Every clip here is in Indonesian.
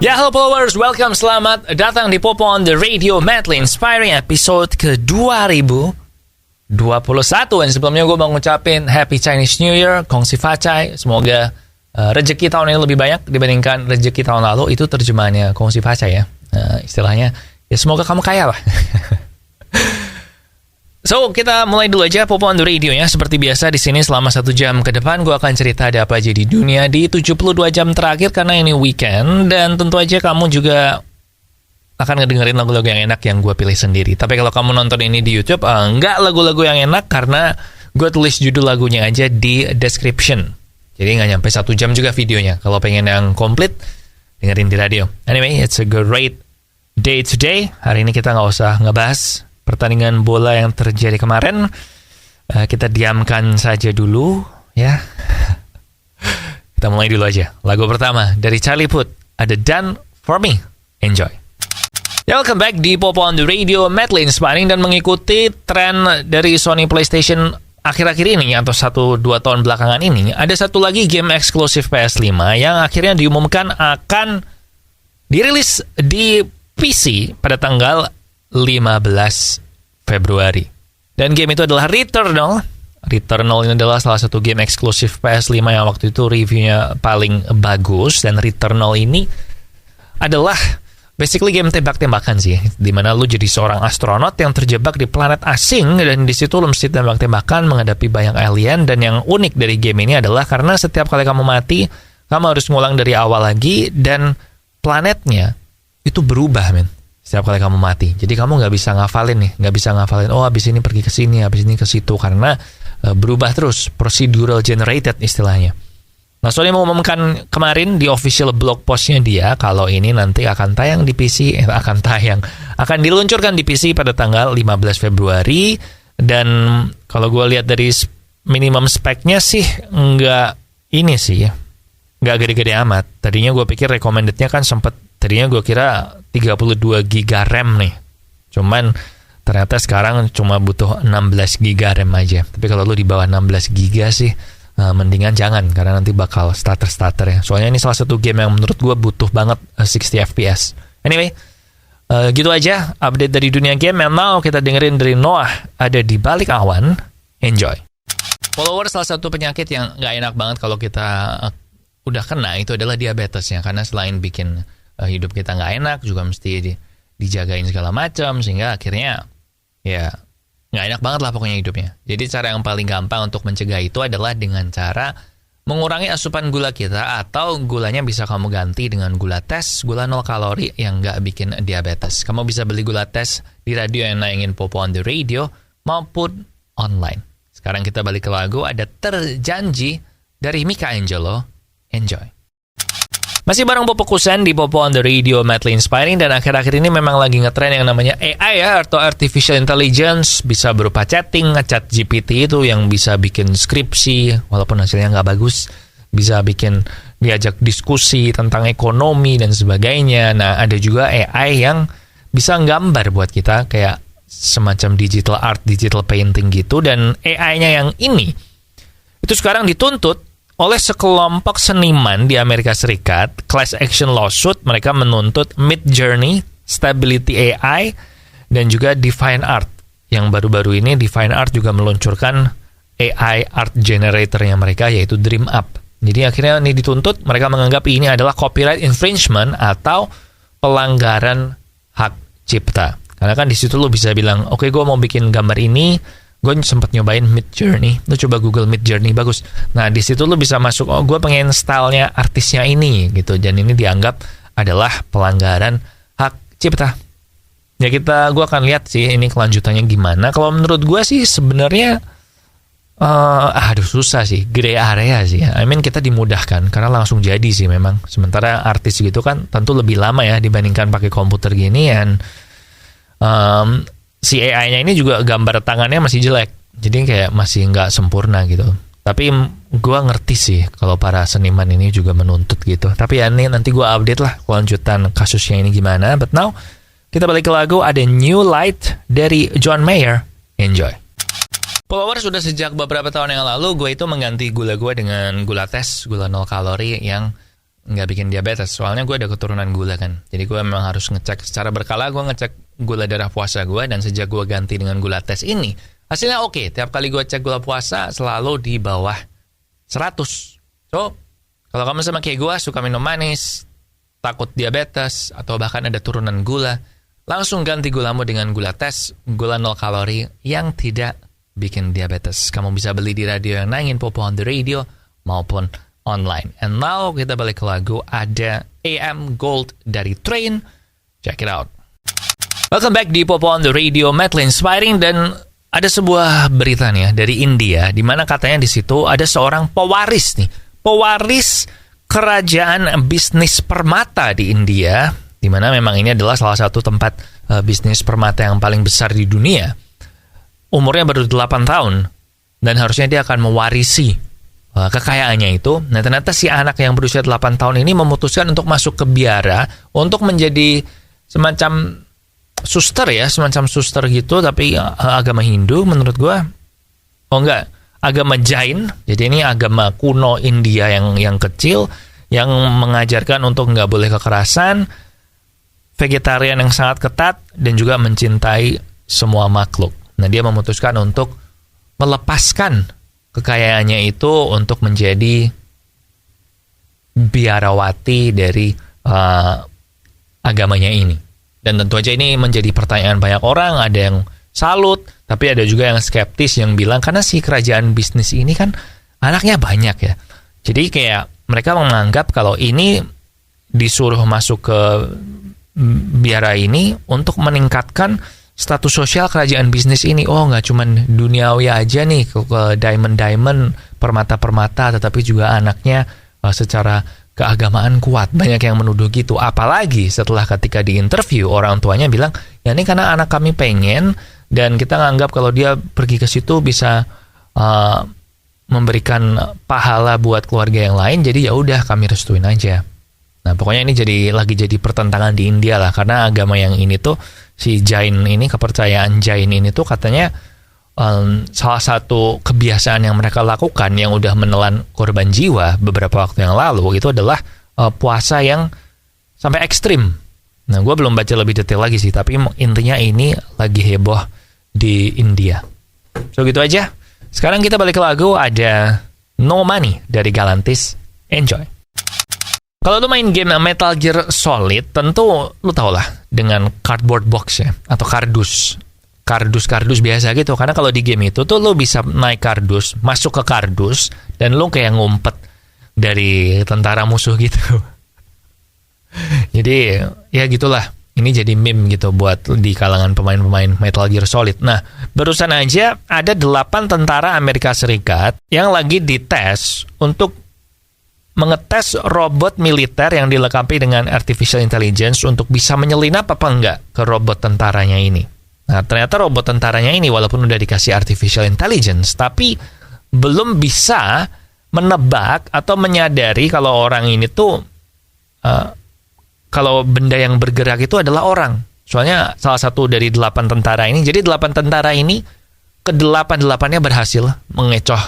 Ya, halo followers, welcome, selamat datang di Popo on the Radio Madly Inspiring episode ke-2021. Dan sebelumnya gue mau ngucapin Happy Chinese New Year, Gong Xi Fa Cai. Semoga rezeki tahun ini lebih banyak dibandingkan rezeki tahun lalu. Itu terjemahannya Gong Xi Fa Cai ya. Istilahnya, ya semoga kamu kaya lah. So, kita mulai dulu aja Popo on the Radio ya. Seperti biasa di sini selama 1 jam ke depan gue akan cerita ada apa aja di dunia di 72 jam terakhir karena ini weekend. Dan tentu aja kamu juga akan ngedengerin lagu-lagu yang enak yang gue pilih sendiri. Tapi kalau kamu nonton ini di YouTube, enggak lagu-lagu yang enak karena gue tulis judul lagunya aja di description. Jadi nggak nyampe 1 jam juga videonya. Kalau pengen yang komplit, dengerin di radio. Anyway, it's a great day today. Hari ini kita nggak usah ngebahas pertandingan bola yang terjadi kemarin. Kita diamkan saja dulu ya. Kita mulai dulu aja. Lagu pertama dari Charlie Puth, ada Done For Me. Enjoy. Ya, welcome back di Popo on the Radio Madly Inspiring. Dan mengikuti tren dari Sony PlayStation akhir-akhir ini atau 1-2 tahun belakangan ini, ada satu lagi game eksklusif PS5 yang akhirnya diumumkan akan dirilis di PC pada tanggal 15 Februari. Dan game itu adalah Returnal. Returnal ini adalah salah satu game eksklusif PS5 yang waktu itu reviewnya paling bagus. Dan Returnal ini adalah basically game tembak-tembakan sih, dimana lu jadi seorang astronot yang terjebak di planet asing. Dan di situ lu mesti tembak-tembakan menghadapi banyak alien. Dan yang unik dari game ini adalah karena setiap kali kamu mati, kamu harus ngulang dari awal lagi. Dan planetnya itu berubah, men, setiap kali kamu mati. Jadi kamu nggak bisa ngafalin, oh abis ini pergi ke sini, abis ini ke situ, karena berubah terus, procedural generated istilahnya. Nah, Sony mengumumkan kemarin di official blog postnya dia kalau ini nanti akan tayang di PC, akan diluncurkan di PC pada tanggal 15 Februari. Dan kalau gue lihat dari minimum speknya sih nggak gede-gede amat. Tadinya gue pikir recommendednya kan tadinya gue kira 32 GB RAM nih. Cuman ternyata sekarang cuma butuh 16 GB RAM aja. Tapi kalau lu di bawah 16 GB sih mendingan jangan, karena nanti bakal stutter ya. Soalnya ini salah satu game yang menurut gue butuh banget 60 FPS. Anyway, gitu aja update dari dunia game. And now kita dengerin dari Noah, ada Di Balik Awan. Enjoy. Follower, salah satu penyakit yang gak enak banget kalau kita udah kena itu adalah diabetes ya. Karena selain bikin hidup kita nggak enak, juga mesti dijagain segala macam, sehingga akhirnya ya nggak enak banget lah pokoknya hidupnya. Jadi cara yang paling gampang untuk mencegah itu adalah dengan cara mengurangi asupan gula kita, atau gulanya bisa kamu ganti dengan gula tes, gula 0 kalori yang nggak bikin diabetes. Kamu bisa beli gula tes di radio yang nayangin Popo on the Radio maupun online. Sekarang kita balik ke lagu, ada Terjanji dari Mika Angelo. Enjoy. Masih bareng Popo Kusen di Popo on the Radio Madly Inspiring. Dan akhir-akhir ini memang lagi ngetren yang namanya AI ya, atau Artificial Intelligence. Bisa berupa chatting, chat GPT itu yang bisa bikin skripsi walaupun hasilnya nggak bagus. Bisa bikin diajak diskusi tentang ekonomi dan sebagainya. Nah, ada juga AI yang bisa nggambar buat kita, kayak semacam digital art, digital painting gitu. Dan AI-nya yang ini itu sekarang dituntut oleh sekelompok seniman di Amerika Serikat, class action lawsuit. Mereka menuntut Midjourney, Stability AI, dan juga Divine Art. Yang baru-baru ini Divine Art juga meluncurkan AI art generatornya mereka, yaitu Dream Up. Jadi akhirnya ini dituntut, mereka menganggap ini adalah copyright infringement atau pelanggaran hak cipta. Karena kan di situ lo bisa bilang, oke, gue mau bikin gambar ini. Gue sempat nyobain Midjourney, lu coba Google Midjourney, bagus. Nah, di situ lu bisa masuk, oh gue pengen stylenya artisnya ini gitu, dan ini dianggap adalah pelanggaran hak cipta. Ya gue akan lihat sih ini kelanjutannya gimana. Kalau menurut gue sih sebenarnya, susah sih, gray area sih. I mean kita dimudahkan karena langsung jadi sih memang. Sementara artis gitu kan tentu lebih lama ya dibandingkan pakai komputer gini. Dan si AI-nya ini juga gambar tangannya masih jelek, jadi kayak masih nggak sempurna gitu. Tapi gue ngerti sih kalau para seniman ini juga menuntut gitu. Tapi ya ini nanti gue update lah kelanjutan kasusnya ini gimana. But now kita balik ke lagu, ada New Light dari John Mayer. Enjoy. Follower, sudah sejak beberapa tahun yang lalu gue itu mengganti gula gue dengan gula tes, gula 0 kalori yang nggak bikin diabetes. Soalnya gue ada keturunan gula kan. Jadi gue memang harus ngecek secara berkala. Gue ngecek gula darah puasa gue. Dan sejak gue ganti dengan gula tes ini, hasilnya oke. Tiap kali gue cek gula puasa selalu di bawah 100. So, kalau kamu sama kayak gue suka minum manis, takut diabetes, atau bahkan ada turunan gula, langsung ganti gulamu dengan gula tes, gula 0 kalori yang tidak bikin diabetes. Kamu bisa beli di radio yang nangin Popo on the Radio maupun online. And now kita balik ke lagu, ada AM Gold dari Train. Check it out. Welcome back di Popo on the Radio, Medley Inspiring. Dan ada sebuah berita nih ya, dari India, di mana katanya di situ ada seorang pewaris nih, pewaris kerajaan bisnis permata di India, di mana memang ini adalah salah satu tempat bisnis permata yang paling besar di dunia. Umurnya baru 8 tahun dan harusnya dia akan mewarisi kekayaannya itu. Nah, ternyata si anak yang berusia 8 tahun ini memutuskan untuk masuk ke biara untuk menjadi semacam suster ya, semacam suster gitu, tapi agama Hindu menurut gua. Oh enggak, agama Jain. Jadi ini agama kuno India yang kecil, yang mengajarkan untuk nggak boleh kekerasan, vegetarian yang sangat ketat, dan juga mencintai semua makhluk. Nah, dia memutuskan untuk melepaskan kekayaannya itu untuk menjadi biarawati dari agamanya ini. Dan tentu aja ini menjadi pertanyaan banyak orang, ada yang salut, tapi ada juga yang skeptis yang bilang, karena si kerajaan bisnis ini kan anaknya banyak ya. Jadi kayak mereka menganggap kalau ini disuruh masuk ke biara ini untuk meningkatkan status sosial kerajaan bisnis ini. Oh, nggak cuman duniawi aja nih, ke diamond, permata-permata, tetapi juga anaknya secara keagamaan kuat. Banyak yang menuduh gitu. Apalagi setelah ketika diinterview, orang tuanya bilang, ya ini karena anak kami pengen, dan kita nganggap kalau dia pergi ke situ bisa memberikan pahala buat keluarga yang lain, jadi ya udah kami restuin aja. Nah, pokoknya ini lagi jadi pertentangan di India lah, karena agama yang ini tuh, si Jain ini, kepercayaan Jain ini tuh katanya salah satu kebiasaan yang mereka lakukan yang udah menelan korban jiwa beberapa waktu yang lalu itu adalah puasa yang sampai ekstrim. Nah, gue belum baca lebih detail lagi sih, tapi intinya ini lagi heboh di India. So gitu aja. Sekarang kita balik ke lagu, ada No Money dari Galantis. Enjoy. Kalau lu main game Metal Gear Solid, tentu lu tau lah dengan cardboard box ya, atau kardus biasa gitu. Karena kalau di game itu tuh lu bisa naik kardus, masuk ke kardus, dan lu kayak ngumpet dari tentara musuh gitu. Jadi ya gitulah, ini jadi meme gitu buat di kalangan pemain-pemain Metal Gear Solid. Nah, barusan aja ada 8 tentara Amerika Serikat yang lagi dites untuk mengetes robot militer yang dilengkapi dengan artificial intelligence untuk bisa menyelinap apa enggak ke robot tentaranya ini. Nah, ternyata robot tentaranya ini walaupun udah dikasih artificial intelligence, tapi belum bisa menebak atau menyadari kalau orang ini tuh kalau benda yang bergerak itu adalah orang. Soalnya salah satu dari 8 tentara ini, jadi 8 tentara ini ke-8-8-nya berhasil mengecoh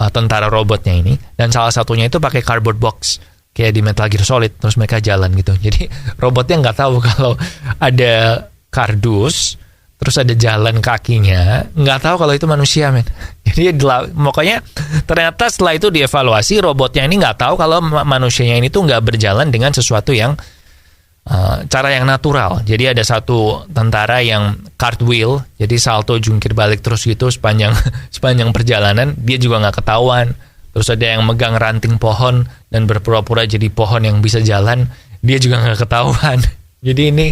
tentara robotnya ini, dan salah satunya itu pakai cardboard box kayak di Metal Gear Solid, terus mereka jalan gitu. Jadi robotnya nggak tahu kalau ada kardus, terus ada jalan kakinya, nggak tahu kalau itu manusia, men. Jadi pokoknya ternyata setelah itu dievaluasi, robotnya ini nggak tahu kalau manusianya ini tuh nggak berjalan dengan sesuatu yang cara yang natural. Jadi ada satu tentara yang cartwheel, jadi salto jungkir balik terus gitu sepanjang perjalanan, dia juga nggak ketahuan. Terus ada yang megang ranting pohon dan berpura-pura jadi pohon yang bisa jalan, dia juga nggak ketahuan. Jadi ini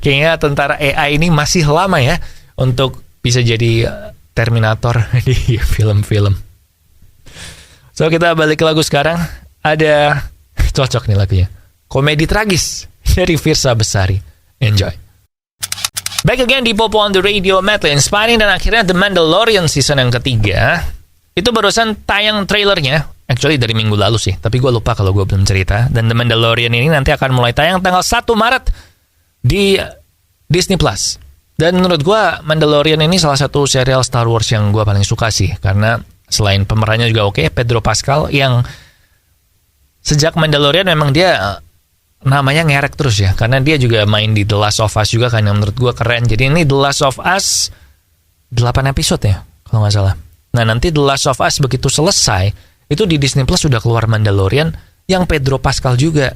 kayaknya tentara AI ini masih lama ya untuk bisa jadi Terminator di film-film. So kita balik ke lagu sekarang, ada cocok nih lagunya, komedi tragis dari Virsa Besari. Enjoy. Back again di Popo on the Radio, Medley Inspiring. Dan akhirnya The Mandalorian season yang ketiga itu barusan tayang trailernya. Actually dari minggu lalu sih, tapi gue lupa kalau gue belum cerita. Dan The Mandalorian ini nanti akan mulai tayang tanggal 1 Maret di Disney Plus. Dan menurut gue Mandalorian ini salah satu serial Star Wars yang gue paling suka sih, karena selain pemerannya juga oke, Pedro Pascal yang sejak Mandalorian memang dia namanya ngerek terus ya, karena dia juga main di The Last of Us juga kan, yang menurut gue keren. Jadi ini The Last of Us 8 episode ya kalau nggak salah. Nah nanti The Last of Us begitu selesai, itu di Disney Plus sudah keluar Mandalorian yang Pedro Pascal juga.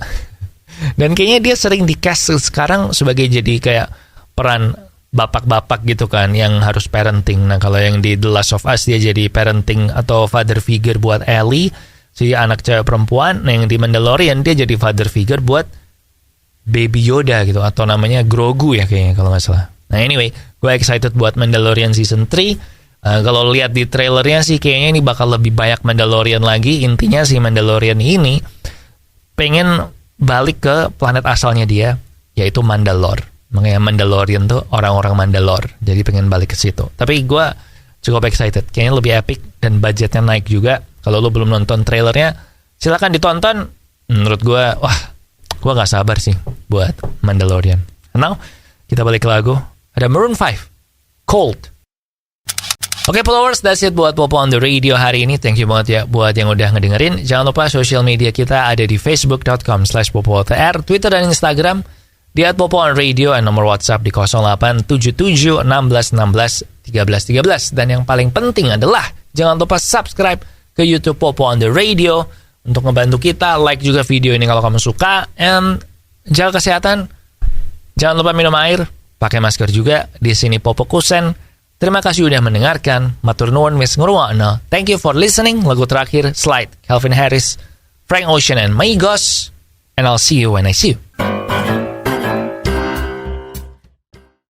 Dan kayaknya dia sering di-cast sekarang sebagai jadi kayak peran bapak-bapak gitu kan, yang harus parenting. Nah kalau yang di The Last of Us dia jadi parenting atau father figure buat Ellie, si anak cewek perempuan. Nah yang di Mandalorian dia jadi father figure buat Baby Yoda gitu, atau namanya Grogu ya kayaknya kalau nggak salah. Nah anyway, gue excited buat Mandalorian season 3. Kalau lihat di trailernya sih kayaknya ini bakal lebih banyak Mandalorian lagi. Intinya si Mandalorian ini pengen balik ke planet asalnya dia, yaitu Mandalore. Makanya Mandalorian tuh orang-orang Mandalore, jadi pengen balik ke situ. Tapi gue cukup excited, kayaknya lebih epic dan budgetnya naik juga. Kalau lo belum nonton trailernya, silakan ditonton. Menurut gue, wah, gue gak sabar sih buat Mandalorian. Now, kita balik ke lagu. Ada Maroon 5, Cold. Oke, followers, that's it buat Popo on the Radio hari ini. Thank you banget ya buat yang udah ngedengerin. Jangan lupa sosial media kita ada di facebook.com/popotr, Twitter dan Instagram di @popoonradio, dan nomor WhatsApp di 0877 16 16 13 13. Dan yang paling penting adalah jangan lupa subscribe ke YouTube Popo on the Radio untuk ngebantu kita. Like juga video ini kalau kamu suka. And jaga kesehatan. Jangan lupa minum air, pakai masker juga. Di sini Popo Kusen. Terima kasih udah mendengarkan. Matur nuwun wis ngrungokno. Thank you for listening. Lagu terakhir, Slide, Calvin Harris, Frank Ocean, and Migos. And I'll see you when I see you.